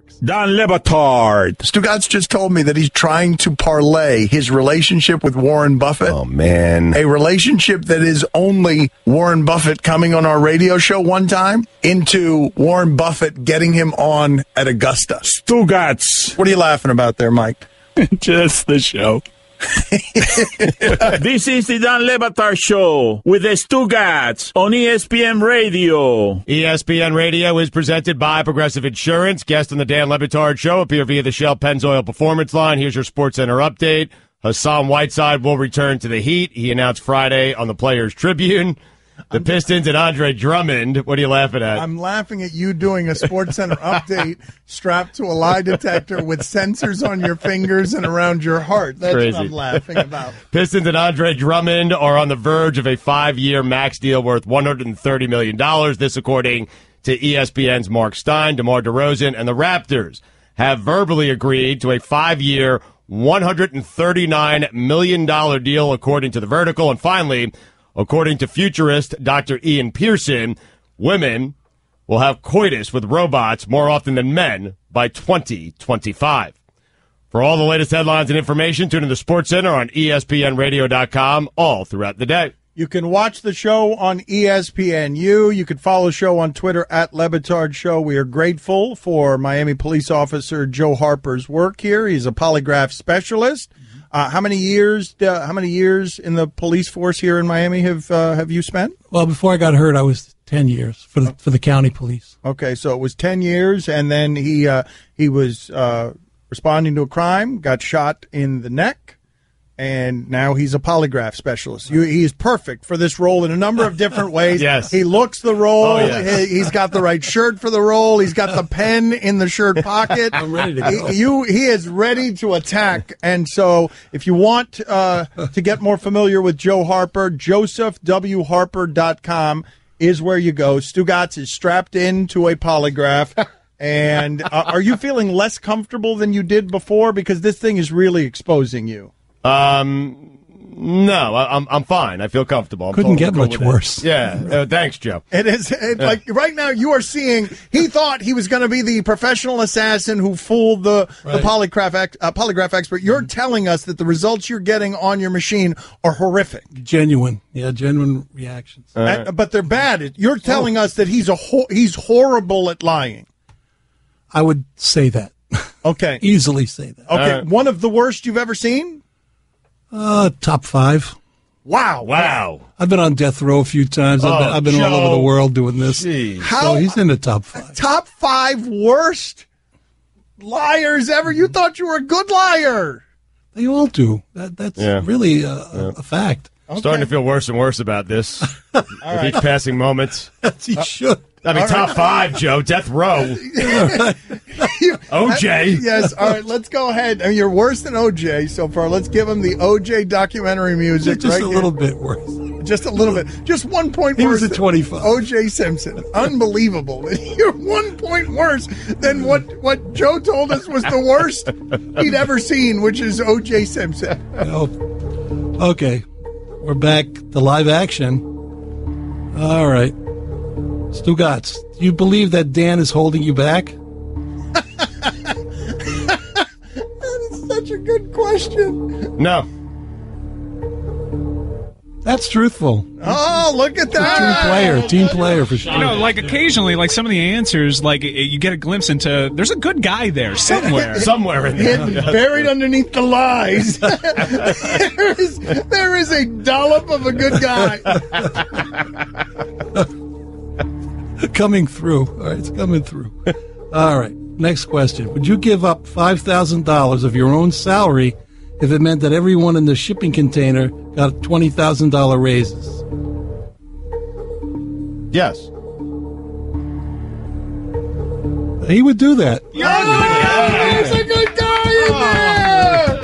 works. Don Lebatard. Stugotz just told me that he's trying to parlay his relationship with Warren Buffett. Oh, man. A relationship that is only Warren Buffett coming on our radio show one time into Warren Buffett getting him on at Augusta. Stugotz. What are you laughing about there, Mike? Just the show. This is the Don Lebatard Show with the Stugotz on ESPN Radio. ESPN Radio is presented by Progressive Insurance. Guest on the Dan Lebatard Show appear via the Shell Pennzoil Performance Line. Here's your SportsCenter update. Hassan Whiteside will return to the Heat. He announced Friday on the Players Tribune. The Pistons and Andre Drummond. What are you laughing at? I'm laughing at you doing a SportsCenter update strapped to a lie detector with sensors on your fingers and around your heart. That's crazy. what I'm laughing about. Pistons and Andre Drummond are on the verge of a 5-year max deal worth $130 million. This according to ESPN's Mark Stein. DeMar DeRozan and the Raptors have verbally agreed to a 5-year, $139 million deal according to the Vertical. And finally, according to futurist Dr. Ian Pearson, women will have coitus with robots more often than men by 2025. For all the latest headlines and information, tune in to SportsCenter on ESPNRadio.com all throughout the day. You can watch the show on ESPNU. You can follow the show on Twitter at Lebatard Show. We are grateful for Miami police officer Joe Harper's work here. He's a polygraph specialist. How many years in the police force here in Miami have you spent? Well, before I got hurt, I was 10 years for the county police. Okay, so it was 10 years, and then he was responding to a crime, got shot in the neck, and now he's a polygraph specialist. He is perfect for this role in a number of different ways. Yes. He looks the role. Oh, yes. He's got the right shirt for the role. He's got the pen in the shirt pocket. I'm ready to go. He is ready to attack. And so if you want to get more familiar with Joe Harper, josephwharper.com is where you go. Stugotz is strapped into a polygraph. And are you feeling less comfortable than you did before? Because this thing is really exposing you. No, I'm fine. I feel comfortable. Couldn't get much worse. Yeah. Thanks, Joe. It is like right now you are seeing. He thought he was going to be the professional assassin who fooled the polygraph expert. You're telling us that the results you're getting on your machine are horrific, Genuine reactions. but they're bad. You're telling us that he's horrible at lying. I would say that. Okay, Easily say that. okay. One of the worst you've ever seen. Top 5. Wow. I've been on death row a few times. I've been all over the world doing this. Jeez. How- So he's in the top 5. Top 5 worst liars ever. You thought you were a good liar. They all do. That's really a fact. Starting to feel worse and worse about this with each passing moment. He should. I mean, top 5, Joe. Death row. OJ. Yes. All right. Let's go ahead. I mean, you're worse than OJ so far. Let's give him the OJ documentary music. Just right a little bit worse. Just a little bit. Just 1 point He worse. was at 25. OJ Simpson. Unbelievable. You're 1 point worse than what Joe told us was the worst he'd ever seen, which is OJ Simpson. Okay. We're back to live action. All right. Stugotz, do you believe that Dan is holding you back? That is such a good question. No. That's truthful. Oh, look at that. Team player for sure. You know, like occasionally, like some of the answers, like you get a glimpse into there's a good guy there somewhere. Somewhere in there. Buried underneath the lies. there is a dollop of a good guy. Coming through. All right, it's coming through. All right, next question. Would you give up $5,000 of your own salary if it meant that everyone in the shipping container got $20,000 raises? Yes. He would do that. There's a good guy in there.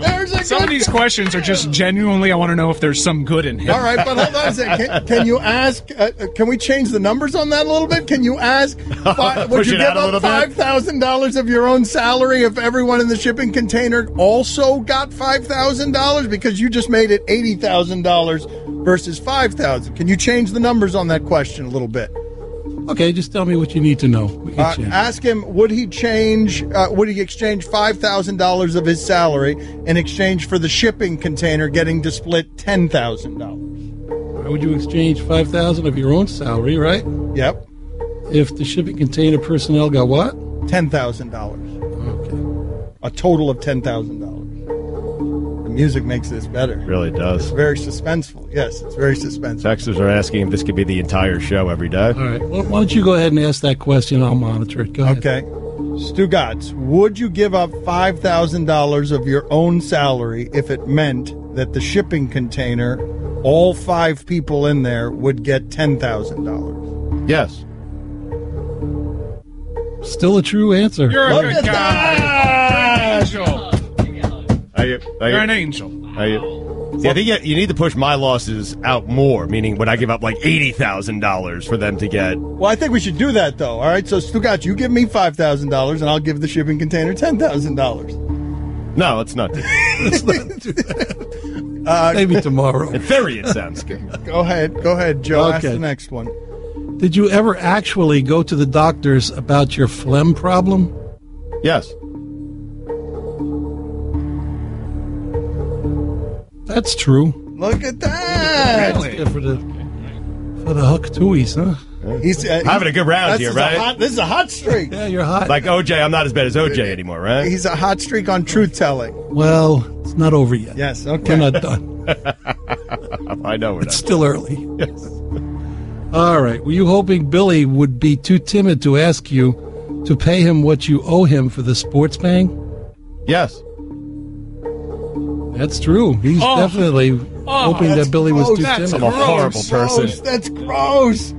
There's a Some of these questions are just genuinely, I want to know if there's some good in him. All right, but hold on a second. Can you ask? Can we change the numbers on that a little bit? Can you ask? Would you give up $5,000 of your own salary if everyone in the shipping container also got $5,000? Because you just made it $80,000 versus $5,000. Can you change the numbers on that question a little bit? Okay, just tell me what you need to know. We can change. Ask him, would he exchange $5,000 of his salary in exchange for the shipping container getting to split $10,000? Why would you exchange $5,000 of your own salary, right? Yep. If the shipping container personnel got what? $10,000. Okay. A total of $10,000. The music makes this better. It really does. It's very suspenseful. Yes, it's very suspenseful. Texters are asking if this could be the entire show every day. All right. Well, why don't you go ahead and ask that question? I'll monitor it. Go ahead. Okay. Stugotz, would you give up $5,000 of your own salary if it meant that the shipping container, all 5 people in there, would get $10,000? Yes. Still a true answer. You're a Look good at guy. that! Angel. You're an angel. See, I think you need to push my losses out more, meaning would I give up like $80,000 for them to get... Well, I think we should do that, though. All right, so Stugotz, you give me $5,000, and I'll give the shipping container $10,000. No, let's not do that. Let's not do that. Maybe tomorrow. In theory, it sounds good. Go ahead, Joe. Ask Okay. the next one. Did you ever actually go to the doctors about your phlegm problem? Yes. That's true. Look at that! Really? Yeah, for the Huck Tuies, huh? He's Having a good round here, right? This is a hot streak. Yeah, you're hot. Like OJ, I'm not as bad as OJ anymore, right? He's a hot streak on truth telling. Well, it's not over yet. Yes, okay. We're not done. I know we're It's not. still early. All right. Were you hoping Billy would be too timid to ask you to pay him what you owe him for the sports bang? Yes. That's true. He's definitely hoping that Billy was too timid. I'm a horrible person. That's gross.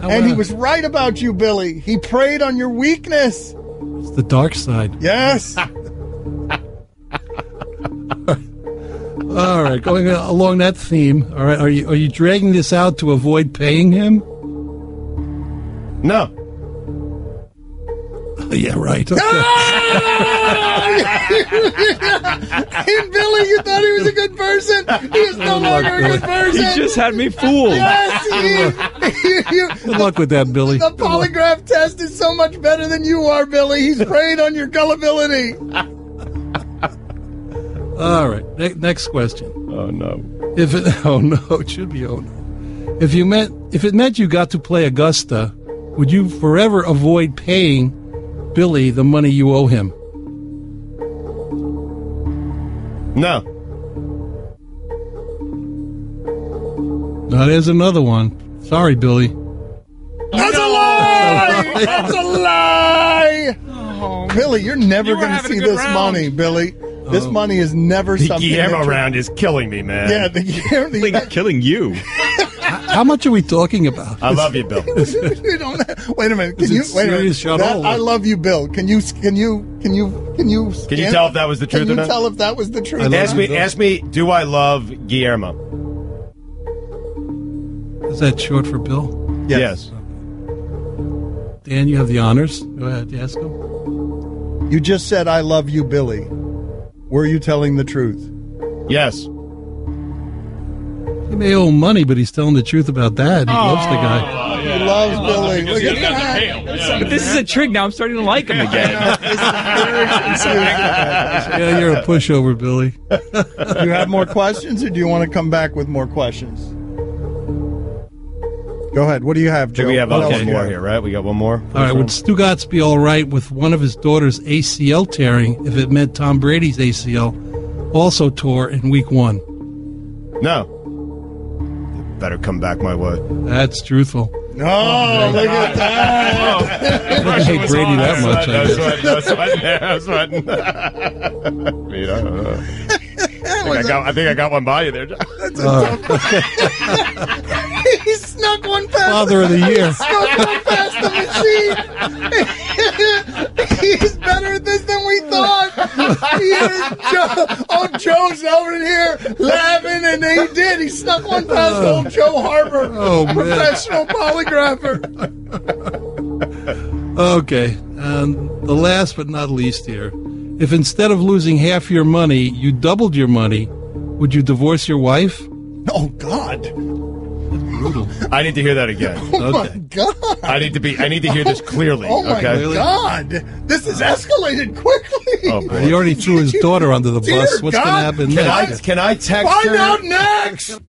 And he was right about you, Billy. He preyed on your weakness. It's the dark side. Yes. All right, going along that theme. All right, are you dragging this out to avoid paying him? No. Yeah, right. Okay. And Billy, you thought he was a good person. He is no longer a good person. He just had me fooled. Yes, Good luck with that, Billy. the polygraph test is so much better than you are, Billy. He's preyed on your gullibility. All right, next question. Oh, no. It should be oh no. If it meant you got to play Augusta, would you forever avoid paying Billy the money you owe him? No. Now there's another one. Sorry, Billy. That's a lie! That's a lie! Oh, Billy, you're never You were going to having a see good this round. money, Billy. This money is never The something. Guillermo round is killing me, man. Yeah, Killing you. How much are we talking about? I love you, Bill. You don't, wait a minute. Can Is you it wait a minute? serious shot That, all? I love you, Bill. Can you Can you tell if that was the truth Can or you not? tell if that was the truth? Ask me, do I love Guillermo? Is that short for Bill? Yes. Dan, you have the honors. Go ahead, ask him. You just said I love you, Billy. Were you telling the truth? Yes. He may owe him money, but he's telling the truth about that. He loves the guy. He loves Billy. Look at that. But this is a trick. Now I'm starting to like him again. Yeah, you're a pushover, Billy. Do you have more questions, or do you want to come back with more questions? Go ahead. What do you have, Joe? We have What else one do you more have? here, right? We got one more. All right, would Stugotz be all right with one of his daughter's ACL tearing if it meant Tom Brady's ACL also tore in week 1? No. Better come back my way. That's truthful. No, look at that. I don't hate Brady that much. I guess. I mean, I don't know. I think I got one by you there, John. He snuck one past. Father of the year. Snuck one past the machine. He's better at this than we thought. He is Joe. Oh, Joe's over here laughing, and he did. He snuck one past old Joe Harper, Oh, man. professional polygrapher. Okay, and the last but not least here. If instead of losing half your money, you doubled your money, would you divorce your wife? Oh God. Brutal. I need to hear that again. Oh Okay. my God! I need to hear this clearly. Oh my okay. God! This has escalated quickly. Oh, boy. He already threw his daughter under the Dear bus. What's going to God. happen Can next? I text Find her? out next.